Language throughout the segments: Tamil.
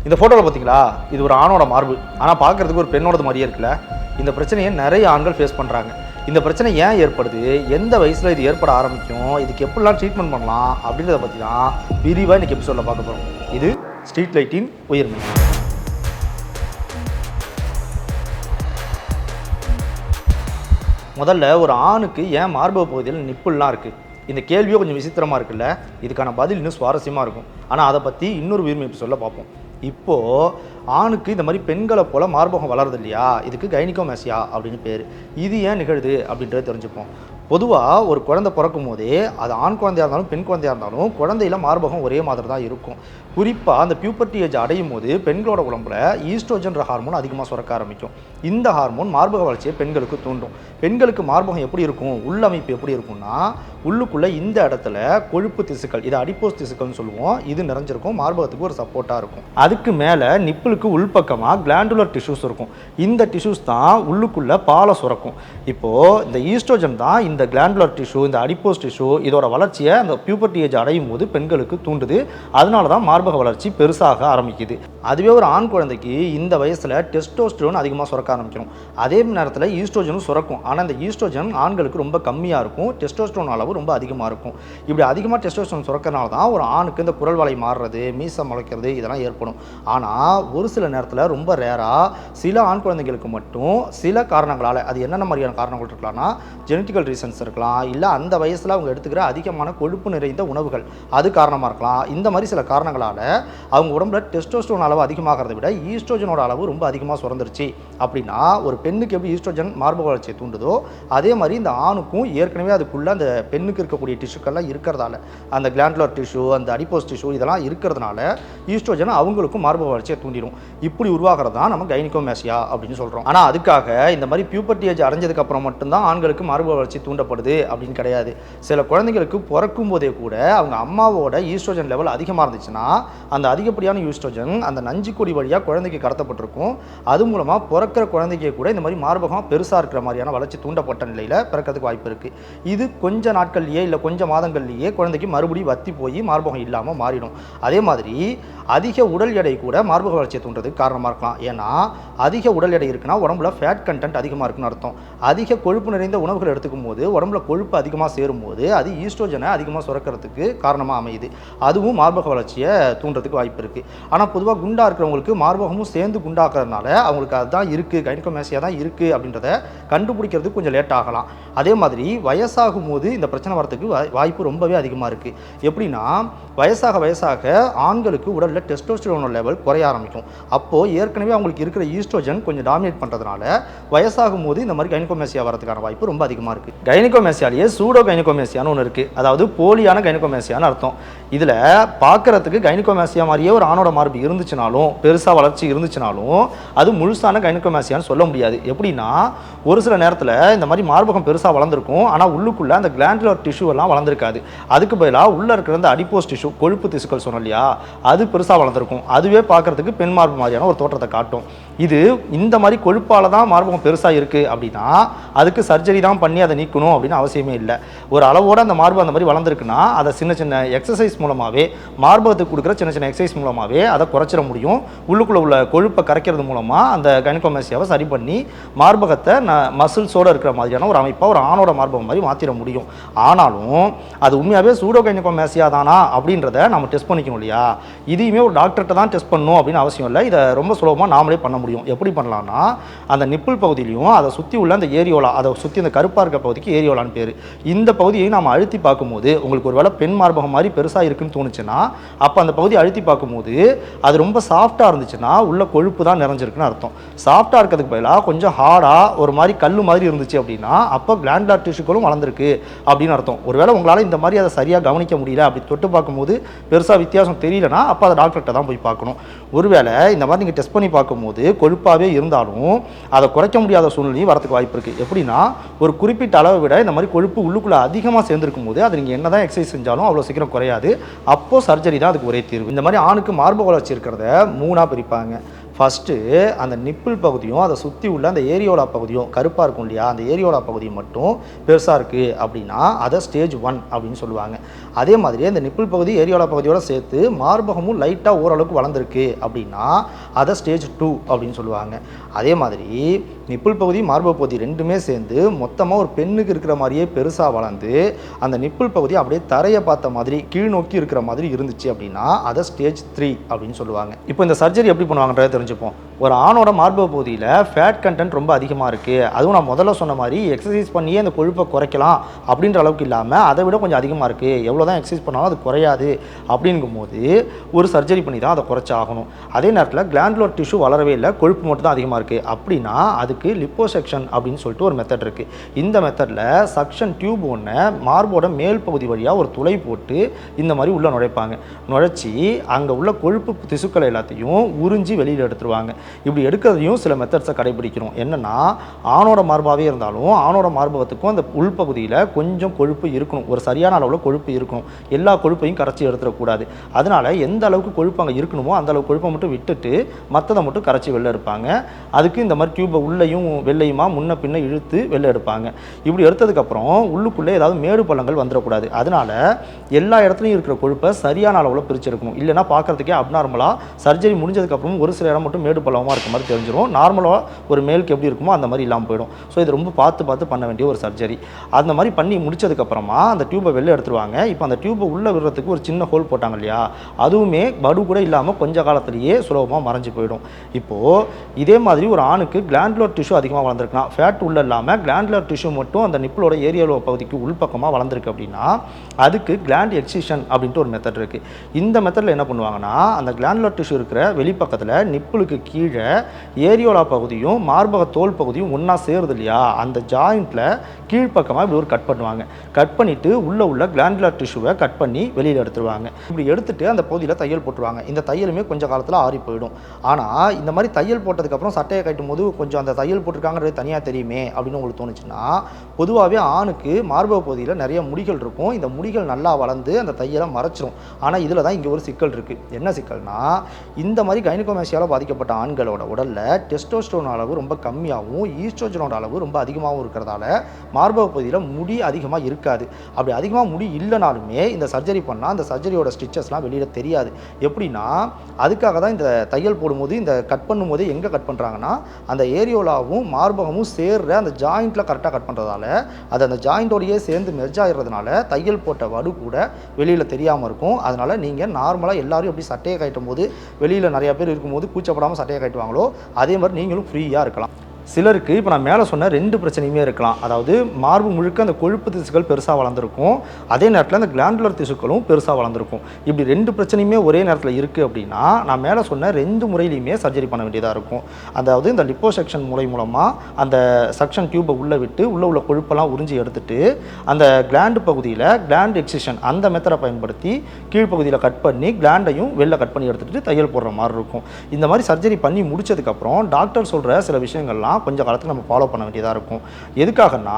இந்த ஃபோட்டோவில் பார்த்தீங்களா, இது ஒரு ஆணோட மார்பு. ஆனால் பார்க்குறதுக்கு ஒரு பெண்ணோடது மாதிரியே இருக்குல்ல. இந்த பிரச்சனையை நிறைய ஆண்கள் ஃபேஸ் பண்ணுறாங்க. இந்த பிரச்சனை ஏன் ஏற்படுது, எந்த வயசில் இது ஏற்பட ஆரம்பிக்கும், இதுக்கு எப்படிலாம் ட்ரீட்மெண்ட் பண்ணலாம் அப்படின்றத பற்றி தான் விரிவாக இன்றைக்கி எபிசோடில் பார்க்க போகிறோம். இது ஸ்ட்ரீட் லைட்டின் உயிர்மை. முதல்ல ஒரு ஆணுக்கு ஏன் மார்பக பகுதியில் நிப்புல்லாம் இருக்குது, இந்த கேள்வியோ கொஞ்சம் விசித்திரமாக இருக்குல்ல. இதுக்கான பதில் இன்னும் சுவாரஸ்யமாக இருக்கும். ஆனால் அதை பற்றி இன்னொரு உயிர்மை எபிசோடில் பார்ப்போம். இப்போது ஆணுக்கு இந்த மாதிரி பெண்களை போல் மார்பகம் வளருது இல்லையா, இதுக்கு கைனிகோமேசியா அப்படின்னு பேர். இது ஏன் நிகழுது அப்படின்றத தெரிஞ்சுப்போம். பொதுவாக ஒரு குழந்தை பிறக்கும் போதே அது ஆண் குழந்தையாக இருந்தாலும் பெண் குழந்தையாக இருந்தாலும் குழந்தையில மார்பகம் ஒரே மாதிரி தான் இருக்கும். குறிப்பாக அந்த பியூபர்ட்டி ஏஜ் அடையும் போது பெண்களோட உடம்புல ஈஸ்ட்ரோஜன்ற ஹார்மோன் அதிகமாக சுரக்க ஆரம்பிக்கும். இந்த ஹார்மோன் மார்பக வளர்ச்சியை பெண்களுக்கு தூண்டும். பெண்களுக்கு மார்பகம் எப்படி இருக்கும், உள்ளமைப்பு எப்படி இருக்கும்னா, உள்ளுக்குள்ளே இந்த இடத்துல கொழுப்பு திசுக்கள், இது அடிப்போஸ் திசுக்கள்னு சொல்லுவோம், இது நிறைஞ்சிருக்கும். மார்பகத்துக்கு ஒரு சப்போர்ட்டாக இருக்கும். அதுக்கு மேலே நிப்பிளுக்கு உள்பக்கமாக கிளாண்டுலர் டிஷ்யூஸ் இருக்கும். இந்த டிஷ்யூஸ் தான் உள்ளுக்குள்ளே பாலை சுரக்கும். இப்போது இந்த ஈஸ்ட்ரோஜன் தான் இந்த கிளாண்டுலர் டிஷ்யூ, இந்த அடிப்போஸ் டிஷ்யூ, இதோட வளர்ச்சியை அந்த பியூபர்ட்டி ஏஜ் அடையும் போது பெண்களுக்கு தூண்டுது. அதனால தான் மார்பக வளர்ச்சி பெருசாக ஆரம்பிக்குது. அதுவே ஒரு ஆண் குழந்தைக்கு இந்த வயசில் டெஸ்டோஸ்டெரோன் அதிகமாக சுரக்க ஆரம்பிச்சிடும். அதே நேரத்தில் ஈஸ்ட்ரோஜனும் சுரக்கும். ஆனால் இந்த ஈஸ்ட்ரோஜன் ஆண்களுக்கு ரொம்ப கம்மியாக இருக்கும், டெஸ்டோஸ்டெரோன் அளவு ரொம்ப அதிகமாக இருக்கும். இப்படி அதிகமாக டெஸ்டோஸ்டெரோன் சுரக்கிறனால தான் ஒரு ஆணுக்கு இந்த குரல் வளை மாறுறது, மீசம் முளைக்கிறது இதெல்லாம் ஏற்படும். ஆனால் ஒரு சில நேரத்தில் ரொம்ப ரேராக சில ஆண் குழந்தைகளுக்கு மட்டும் சில காரணங்களால், அது என்னென்ன மாதிரியான காரணங்கள் இருக்கலாம்னா, ஜெனட்டிக்கல் ரீசன்ஸ் இருக்கலாம், இல்லை அந்த வயசில் அவங்க எடுத்துக்கிற அதிகமான கொழுப்பு நிறைந்த உணவுகள் அது காரணமாக இருக்கலாம். இந்த மாதிரி சில காரணங்களால் அவங்க உடம்புல டெஸ்டோஸ்டெரோன் அளவு அதிகமாகிறத விட ஈஸ்ட்ரோஜனோட அளவு ரொம்ப அதிகமாக சுரந்துருச்சு அப்படின்னா, ஒரு பெண்ணுக்கு எப்படி ஈஸ்ட்ரோஜன் மார்பக வளர்ச்சியை தூண்டுதோ அதே மாதிரி இந்த ஆணுக்கும் ஏற்கனவே அதுக்குள்ளே அந்த பெண்ணுக்கு இருக்கக்கூடிய டிஷ்யூக்கள்லாம் இருக்கிறதால, அந்த கிளாண்டுலர் டிஷ்யூ, அந்த அடிப்போஸ் டிஷ்யூ இதெல்லாம் இருக்கிறதுனால ஈஸ்ட்ரோஜன் அவங்களுக்கும் மார்பக வளர்ச்சியை தூண்டிடும். இப்படி உருவாகிறது தான் நம்ம கைனிகோமேசியா அப்படின்னு சொல்கிறோம். ஆனால் அதுக்காக இந்த மாதிரி பியூபர்ட்டி ஏஜ் அடைஞ்சதுக்கு அப்புறம் மட்டும்தான் ஆண்களுக்கு மார்பக வளர்ச்சி தூண்டப்படுது அப்படின்னு கிடையாது. சில குழந்தைங்களுக்கு பிறக்கும் போதே கூட அவங்க அம்மாவோட ஈஸ்ட்ரோஜன் லெவல் அதிகமாக இருந்துச்சுன்னா அந்த அதிகப்படியான ஈஸ்ட்ரோஜன் அந்த நஞ்சு கொடி வழியாக குழந்தைக்கு கடத்தப்பட்டிருக்கும். அது மூலமாக பிறக்கிற குழந்தைக்கு கூட இந்த மாதிரி மார்பகம் பெருசாக இருக்கிற மாதிரியான வளர்ச்சி தூண்டப்பட்ட நிலையில் பிறக்கிறதுக்கு வாய்ப்பு இருக்குது. இது கொஞ்ச நாட்கள்லேயே இல்லை கொஞ்சம் மாதங்கள்லேயே குழந்தைக்கு மறுபடியும் வத்தி போய் மார்பகம் இல்லாமல் மாறிடும். அதே மாதிரி அதிக உடல் எடை கூட மார்பக வளர்ச்சியை தூண்டுறதுக்கு காரணமாக இருக்கலாம். ஏன்னா அதிக உடல் எடை இருக்குன்னா உடம்புல ஃபேட் கண்டென்ட் அதிகமாக இருக்குன்னு அர்த்தம். அதிக கொழுப்பு நிறைந்த உணவுகள் எடுத்துக்கும் போது உடம்புல கொழுப்பு அதிகமாக சேரும்போது அது ஈஸ்ட்ரோஜனை அதிகமாக சுரக்கிறதுக்கு காரணமாக அமையுது. அதுவும் மார்பக வளர்ச்சியை தூண்டுறதுக்கு வாய்ப்பு இருக்குது. ஆனால் பொதுவாக குண்டாக இருக்கிறவங்களுக்கு மார்பகமும் சேர்ந்து குண்டாக்குறதுனால அவங்களுக்கு அதுதான் இருக்குது, கைனிகோமேசியா தான் இருக்குது அப்படின்றத கண்டுபிடிக்கிறதுக்கு கொஞ்சம் லேட் ஆகலாம். அதே மாதிரி வயசாகும் போது இந்த பிரச்சனை வரதுக்கு வாய்ப்பு ரொம்பவே அதிகமாக இருக்குது. எப்படின்னா, வயசாக ஆண்களுக்கு உடலில் டெஸ்டோஸ்டெரோன் லெவல் குறைய ஆரம்பிக்கும். அப்போது ஏற்கனவே அவங்களுக்கு இருக்கிற ஈஸ்ட்ரோஜன் கொஞ்சம் டாமினேட் பண்ணுறதுனால வயசாகும் போது இந்த மாதிரி கைனிகோமேசியா வரதுக்கான வாய்ப்பு ரொம்ப அதிகமாக இருக்குது. கைனிகோமேசியாலேயே சூடோ கைனிகோமேசியான்னு ஒன்று இருக்குது. அதாவது போலியான கைனிகோமேசியான்னு அர்த்தம். இதில் பார்க்குறதுக்கு கைனிகோமேசியா மாதிரியே ஒரு ஆணோட மார்பு இருந்துச்சுனாலும், பெருசாக வளர்ச்சி இருந்துச்சுனாலும் அது முழுசான கைனிகோமேசியான்னு சொல்ல முடியாது. எப்படின்னா, ஒரு சில நேரத்தில் இந்த மாதிரி மார்பகம் பெருசாக வளர்ந்துருக்கும், ஆனால் உள்ளுக்குள்ளே அந்த கிளாண்டுலர் டிஷ்யூ எல்லாம் வளர்ந்துருக்காது. அதுக்கு பதிலாக உள்ளே இருக்கிற அந்த அடிப்போஸ் டிஷ்யூ, கொழுப்பு திசுக்கள் சொன்னோம் இல்லையா, அது பெருசாக வளர்ந்துருக்கும். அதுவே பார்க்குறதுக்கு பெண் மார்பு மாதிரியான ஒரு தோற்றத்தை காட்டும். இது இந்த மாதிரி கொழுப்பால் தான் மார்பகம் பெருசாக இருக்குது அப்படின்னா அதுக்கு சர்ஜரி தான் பண்ணி அதை நீக்கணும் அப்படின்னு அவசியமே இல்லை. ஒரு அளவோடு அந்த மார்பு அந்த மாதிரி வளர்ந்துருக்குன்னா அதை சின்ன சின்ன எக்ஸசைஸ் மூலமாகவே, மார்பகத்துக்கு கொடுக்குற சின்ன சின்ன எக்ஸசைஸ் மூலமாகவே அதை குறைச்சிட முடியும். உள்ளுக்குள்ளே உள்ள கொழுப்பை கரைக்கிறது மூலமாக அந்த கைனிகோமேசியாவை சரி பண்ணி மார்பகத்தை மசில்ஸோடு இருக்கிற மாதிரியான ஒரு அமைப்பாக ஒரு ஆணோட மார்பகம் மாதிரி மாற்றிட முடியும். ஆனாலும் அது உண்மையாகவே சூடோ கைனிகோமேசியா தானா அப்படின்றத நம்ம டெஸ்ட் பண்ணிக்கணும் இல்லையா. இதையுமே ஒரு டாக்டர்கிட்ட தான் டெஸ்ட் பண்ணணும் அப்படின்னு அவசியம் இல்லை. இதை ரொம்ப சுலபமாக நாமளே பண்ண முடியும். எப்படி பண்ணலாம்னா, அந்த நிப்பிள் பகுதியிலையும் அதை சுற்றி உள்ள அந்த ஏரியோலா, அதை சுற்றி அந்த கருப்பாக இருக்க பகுதிக்கு ஏரியோலான்னு பேர், இந்த பகுதியை நம்ம அழுத்தி பார்க்கும்போது உங்களுக்கு ஒரு வேளை பெண் மார்பகம் மாதிரி பெருசாக இருக்குன்னு தோணுச்சுன்னா அப்போ அந்த பகுதி அழுத்தி பார்க்கும்போது அது ரொம்ப சாஃப்டாக இருந்துச்சுன்னா உள்ள கொழுப்பு தான் நிறைஞ்சிருக்குன்னு அர்த்தம். சாஃப்டாக இருக்கிறதுக்கு பதிலாக கொஞ்சம் ஹார்டாக ஒரு மாதிரி கல் மாதிரி இருந்துச்சு அப்படின்னா அப்போ கிளாண்டுலர் டிஷ்யூக்களும் வளர்ந்துருக்கு அப்படின்னு அர்த்தம். ஒருவேளை உங்களால் இந்த மாதிரி அதை சரியாக கவனிக்க முடியல, அப்படி தொட்டு பார்க்கும்போது பெருசாக வித்தியாசம் தெரியலனா அப்போ அதை டாக்டர்கிட்ட தான் போய் பார்க்கணும். ஒருவேளை இந்த மாதிரி நீங்கள் டெஸ்ட் பண்ணி பார்க்கும்போது கொழுப்பாகவே இருந்தாலும் அதை குறைக்க முடியாத சூழ்நிலையும் வரதுக்கு வாய்ப்பு இருக்குது. எப்படின்னா, ஒரு குறிப்பிட்ட அளவை விட இந்த மாதிரி கொழுப்பு உள்ளுக்குள்ளே அதிகமாக சேர்ந்துருக்கும் போது அது நீங்கள் என்ன தான் எக்ஸசைஸ் செஞ்சாலும் அவ்வளோ சீக்கிரம் குறையாது. அப்போது சர்ஜரி தான் அதுக்கு ஒரே தீர்வு. இந்த மாதிரி ஆணுக்கு மார்பக வளர்ச்சி இருக்கிறத 3ஆக பிரிப்பாங்க. ஃபஸ்ட்டு அந்த நிப்பிள் பகுதியும் அதை சுற்றி உள்ள அந்த ஏரியோலா பகுதியும் கருப்பாக இருக்கும் இல்லையா, அந்த ஏரியோலா பகுதியும் மட்டும் பெருசாக இருக்குது அப்படின்னா அதை ஸ்டேஜ் 1 அப்படின்னு சொல்லுவாங்க. அதே மாதிரி அந்த நிப்பிள் பகுதி ஏரியோலா பகுதியோடு சேர்த்து மார்பகமும் லைட்டாக ஓரளவுக்கு வளர்ந்துருக்கு அப்படின்னா அதை ஸ்டேஜ் 2 அப்படின்னு சொல்லுவாங்க. அதே மாதிரி நிப்பிள் பகுதி மார்பக பகுதி ரெண்டுமே சேர்ந்து மொத்தமாக ஒரு பெண்ணுக்கு இருக்கிற மாதிரியே பெருசாக வளர்ந்து அந்த நிப்பிள் பகுதி அப்படியே தரையை பார்த்த மாதிரி கீழ் நோக்கி இருக்கிற மாதிரி இருந்துச்சு அப்படின்னா அதை ஸ்டேஜ் 3 அப்படின்னு சொல்லுவாங்க. இப்போ இந்த சர்ஜரி எப்படி பண்ணுவாங்கன்றதை தெரிஞ்சுப்போம். ஒரு ஆணோட மார்பக பகுதியில் ஃபேட் கண்டென்ட் ரொம்ப அதிகமாக இருக்குது, அதுவும் நான் முதல்ல சொன்ன மாதிரி எக்ஸசைஸ் பண்ணியே அந்த கொழுப்பை குறைக்கலாம் அப்படின்ற அளவுக்கு இல்லாமல் அதை விட கொஞ்சம் அதிகமாக இருக்குது, எவ்வளோ தான் எக்ஸசைஸ் பண்ணாலும் அது குறையாது அப்படிங்கும்போது ஒரு சர்ஜரி பண்ணி தான் அதை குறைச்சி ஆகணும். அதே நேரத்தில் கிளாண்டுலர் டிஷ்யூ வளரவே இல்லை, கொழுப்பு மட்டும் தான் அதிகமாக இருக்குது அப்படின்னா அதுக்கு லிப்போசெக்ஷன் அப்படின்னு சொல்லிட்டு ஒரு மெத்தட் இருக்குது. இந்த மெத்தடில் சக்ஷன் டியூப் ஒன்று மார்போட மேல் பகுதி வழியாக ஒரு துளை போட்டு இந்த மாதிரி உள்ளே நுழைப்பாங்க. நுழைச்சி அங்கே உள்ள கொழுப்பு திசுக்களை எல்லாத்தையும் உறிஞ்சி வெளியில் எடுத்துருவாங்க. இப்படி எடுக்கிறதையும் சில மெத்தட்ஸை கடைபிடிக்கணும். என்னென்னா ஆணோட மார்பாகவே இருந்தாலும் ஆணோட மார்பகத்துக்கும் அந்த உள்பகுதியில் கொஞ்சம் கொழுப்பு இருக்கணும், ஒரு சரியான அளவில் கொழுப்பு இருக்கணும். எல்லா கொழுப்பையும் கரைச்சி எடுத்துடக்கூடாது. அதனால் எந்த அளவுக்கு கொழுப்பு அங்கே இருக்கணுமோ அந்த அளவுக்கு கொழுப்பை மட்டும் விட்டுட்டு மற்றதை மட்டும் கரைச்சி வெளில எடுப்பாங்க. அதுக்கு இந்த மாதிரி டியூப்பை உள்ளேயும் வெள்ளையுமா முன்ன பின்ன இழுத்து வெளில எடுப்பாங்க. இப்படி எடுத்ததுக்கப்புறம் உள்ளுக்குள்ளே ஏதாவது மேடு பள்ளங்கள் வந்துடக்கூடாது. அதனால் எல்லா இடத்துலையும் இருக்கிற கொழுப்பை சரியான அளவில் பிரித்து எடுக்கணும். இல்லைனா பார்க்குறதுக்கே அப்நார்மலாக சர்ஜரி முடிஞ்சதுக்கப்புறம் ஒரு சில இடம் மட்டும் மேடு பள்ளமாக இருக்க மாதிரி தெரிஞ்சிடும். நார்மலாக ஒரு மேலுக்கு எப்படி இருக்குமோ அந்த மாதிரி இல்லாமல் போயிடும். ஸோ இது ரொம்ப பார்த்து பண்ண வேண்டிய ஒரு சர்ஜரி. அந்த மாதிரி பண்ணி முடிச்சதுக்கப்புறமா அந்த டியூப்பை வெளில எடுத்துருவாங்க. இப்போ அந்த டியூப்பை உள்ளே விடுறதுக்கு ஒரு சின்ன ஹோல் போட்டாங்க இல்லையா, அதுவுமே படு கூட இல்லாமல் கொஞ்ச காலத்திலேயே சுலபமாக மறைஞ்சு போயிடும். இப்போது இதே மாதிரி ஒரு ஆணுக்கு கிளாண்டுலர் டிஷ்யூ அதிகமாக வளர்ந்துருக்கலாம், ஃபேட் உள்ள இல்லாமல் கிளாண்டுலர் டிஷ்யூ மட்டும் அந்த நிப்பிளோட ஏரியாலோ பகுதிக்கு உள்பக்கமாக வளர்ந்துருக்கு அப்படின்னா அதுக்கு கிளாண்ட் எக்ஸிஷன் அப்படின்ட்டு ஒரு மெத்தட் இருக்குது. இந்த மெத்தடில் என்ன பண்ணுவாங்கன்னா அந்த கிளாண்டுலர் டிஷ்யூ இருக்கிற வெளிப்பக்கத்தில் நிப்பிளுக்கு கீழே ஏரியோலா பகுதியும் மார்பக தோல் பகுதியும் ஒன்றா சேருது இல்லையா, அந்த ஜாயிண்ட்டில் கீழ்ப்பக்கமாக இப்படி ஒரு கட் பண்ணுவாங்க. கட் பண்ணிவிட்டு உள்ள கிளாண்டுலர் டிஷ்யூவை கட் பண்ணி வெளியில் எடுத்துருவாங்க. இப்படி எடுத்துகிட்டு அந்த பகுதியில் தையல் போட்டுருவாங்க. இந்த தையலுமே கொஞ்சம் காலத்தில் ஆறி போயிடும். ஆனால் இந்த மாதிரி தையல் போட்டதுக்கப்புறம் சட்டையை கட்டும் போது கொஞ்சம் அந்த தையல் போட்டிருக்காங்கிறது தனியாக தெரியுமே அப்படின்னு உங்களுக்கு தோணுச்சுன்னா, பொதுவாகவே ஆணுக்கு மார்பக பகுதியில் நிறைய முடிகள் இருக்கும். இந்த முடிகள் நல்லா வளர்ந்து அந்த தையலை மறைச்சிரும். ஆனால் இதில் தான் இங்கே ஒரு சிக்கல் இருக்குது. என்ன சிக்கல்னா, இந்த மாதிரி கைனகோமேசியால் பாதிக்கப்பட்ட ஆண்களோட உடலில் டெஸ்டோஸ்டரோன் அளவு ரொம்ப கம்மியாகவும் ஈஸ்ட்ரோஜனோட அளவு ரொம்ப அதிகமாகவும் இருக்கிறதால மார்பக பகுதியில் முடி அதிகமாக இருக்காது. அப்படி அதிகமாக முடி இல்லைனாலுமே இந்த சர்ஜரி பண்ணால் அந்த சர்ஜரியோட ஸ்டிச்சஸ்லாம் வெளியில் தெரியாது. எப்படின்னா அதுக்காக தான் இந்த தையல் போடும்போது இந்த கட் பண்ணும்போது எங்கே கட் பண்ணுறாங்கன்னா அந்த ஏரியோலாவும் மார்பகமும் சேர்ற அந்த ஜாயிண்ட்டில் கரெக்டாக கட் பண்ணுறதால அது அந்த ஜாயிண்டோடையே சேர்ந்து மெர்ஜ் ஆகிறதுனால தையல் போட்ட வடு கூட வெளியில் தெரியாமல் இருக்கும். அதனால் நீங்கள் நார்மலாக எல்லாரும் எப்படி சட்டையை கட்டும் போது வெளியில் நிறையா பேர் இருக்கும்போது கூச்சப்படாமல் சட்டையை கட்டுவாங்களோ அதே மாதிரி நீங்களும் ஃப்ரீயாக இருக்கலாம். சிலருக்கு இப்போ நான் மேலே சொன்ன 2 பிரச்சனையுமே இருக்கலாம். அதாவது மார்பு முழுக்க அந்த கொழுப்பு திசுக்கள் பெருசாக வளர்ந்துருக்கும், அதே நேரத்தில் அந்த கிளாண்டுலர் திசுக்களும் பெருசாக வளர்ந்துருக்கும். இப்படி 2 பிரச்சனையுமே ஒரே நேரத்தில் இருக்குது அப்படின்னா நான் மேலே சொன்ன 2 முறையிலையுமே சர்ஜரி பண்ண வேண்டியதாக இருக்கும். அதாவது இந்த லிப்போசெக்ஷன் முறை மூலமாக அந்த சக்ஷன் டியூப்பை உள்ளே விட்டு உள்ள கொழுப்பெல்லாம் உறிஞ்சி எடுத்துட்டு அந்த கிளாண்டு பகுதியில் கிளாண்ட் எக்ஸிஷன் அந்த மெத்தடை பயன்படுத்தி கீழ்ப்பகுதியில் கட் பண்ணி கிளாண்டையும் வெளில கட் பண்ணி எடுத்துகிட்டு தையல் போடுற மாதிரி இருக்கும். இந்த மாதிரி சர்ஜரி பண்ணி முடிச்சதுக்கப்புறம் டாக்டர் சொல்கிற சில விஷயங்கள்லாம் கொஞ்சம் காலத்துக்கு நம்ம ஃபாலோ பண்ண வேண்டியதாக இருக்கும். எதுக்காகனா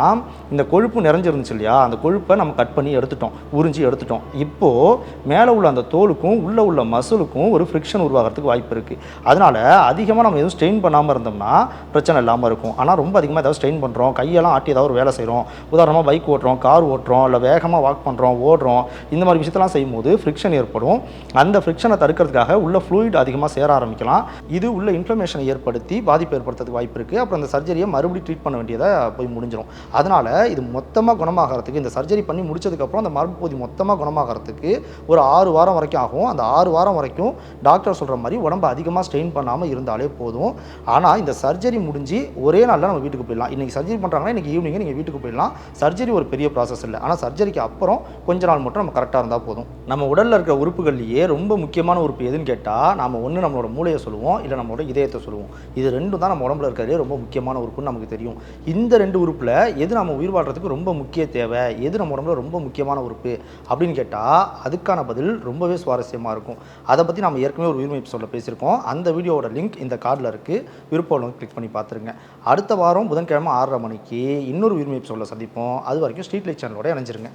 இந்த கொழுப்பு நிறைஞ்சிருந்துச்சு இல்லையா, அந்த கொழுப்பை நம்ம கட் பண்ணி எடுத்துட்டோம், உறிஞ்சி எடுத்துட்டோம். இப்போது மேலே உள்ள அந்த தோலுக்கும் உள்ள மசிலுக்கும் ஒரு ஃப்ரிக்ஷன் உருவாகிறதுக்கு வாய்ப்பு இருக்குது. அதனால் அதிகமாக நம்ம எதுவும் ஸ்ட்ரெயின் பண்ணாமல் இருந்தோம்னா பிரச்சனை இல்லாமல் இருக்கும். ஆனால் ரொம்ப அதிகமாக ஏதாவது ஸ்ட்ரெயின் பண்ணுறோம், கையெல்லாம் ஆட்டி ஏதாவது ஒரு வேலை செய்கிறோம், உதாரணமாக பைக் ஓட்டுறோம், கார் ஓட்டுறோம், இல்லை வேகமாக வாக் பண்ணுறோம், ஓடுறோம், இந்த மாதிரி விஷயத்தெல்லாம் செய்யும்போது ஃப்ரிக்ஷன் ஏற்படும். அந்த ஃப்ரிக்ஷனை தடுக்கிறதுக்காக உள்ள ஃப்ளூயிட் அதிகமாக சேர ஆரம்பிக்கலாம். இது உள்ள இன்ஃப்ளமேஷனை ஏற்படுத்தி பாதிப்பு ஏற்படுத்துறதுக்கு வாய்ப்பு இருக்குது. அப்புறம் அந்த சர்ஜரியை மறுபடியும் ட்ரீட் பண்ண வேண்டியதாக போய் முடிஞ்சிடும். அதனால் இது மொத்தமாக குணமாகறதுக்கு இந்த சர்ஜரி பண்ணி முடிச்சதுக்கப்புறம் அந்த மார்பு பகுதி மொத்தமாக குணமாகறதுக்கு ஒரு 6 வாரம் வரைக்கும் ஆகும். அந்த 6 வாரம் வரைக்கும் டாக்டர் சொல்கிற மாதிரி உடம்பு அதிகமாக ஸ்ட்ரெயின் பண்ணாமல் இருந்தாலே போதும். ஆனால் இந்த சர்ஜரி முடிஞ்சு ஒரே நாளில் நம்ம வீட்டுக்கு போயிடலாம். இன்றைக்கி சர்ஜரி பண்ணுறாங்கன்னா இன்றைக்கி ஈவினிங் நீங்கள் வீட்டுக்கு போயிடலாம். சர்ஜரி ஒரு பெரிய ப்ராசஸ் இல்லை. ஆனால் சர்ஜரிக்கு அப்புறம் கொஞ்ச நாள் மட்டும் நம்ம கரெக்டாக இருந்தால் போதும். நம்ம உடலில் இருக்கிற உறுப்புகள்லேயே ரொம்ப முக்கியமான உறுப்பு எதுன்னு கேட்டால் நம்ம ஒன்று நம்மளோட மூளையை சொல்லுவோம், இல்லை நம்மளோட இதயத்தை சொல்லுவோம். இது ரெண்டும் தான் நம்ம உடம்புல இருக்கிறதே ரொம்ப முக்கியமான உறுப்புன்னு நமக்கு தெரியும். இந்த 2 உறுப்பில் எது நம்ம உயிர் வாழ்கிறதுக்கு ரொம்ப முக்கிய தேவை, எது நம்ம உடம்புல ரொம்ப முக்கியமான உறுப்பு அப்படின்னு கேட்டால் அதுக்கான பதில் ரொம்பவே சுவாரஸ்யமாக இருக்கும். அதை பற்றி நம்ம ஏற்கனவே ஒரு உயிர்மை எபிசோடில் பேசியிருக்கோம். அந்த வீடியோவோட லிங்க் இந்த கார்டில் இருக்குது, விருப்பம் கிளிக் பண்ணி பார்த்துருங்க. அடுத்த வாரம் புதன்கிழமை 6:30 மணிக்கு இன்னொரு உயிர்மை எபிசோடில் சந்திப்போம். அது வரைக்கும் ஸ்ட்ரீட் லைட் சேனலோட இணைஞ்சிருங்க.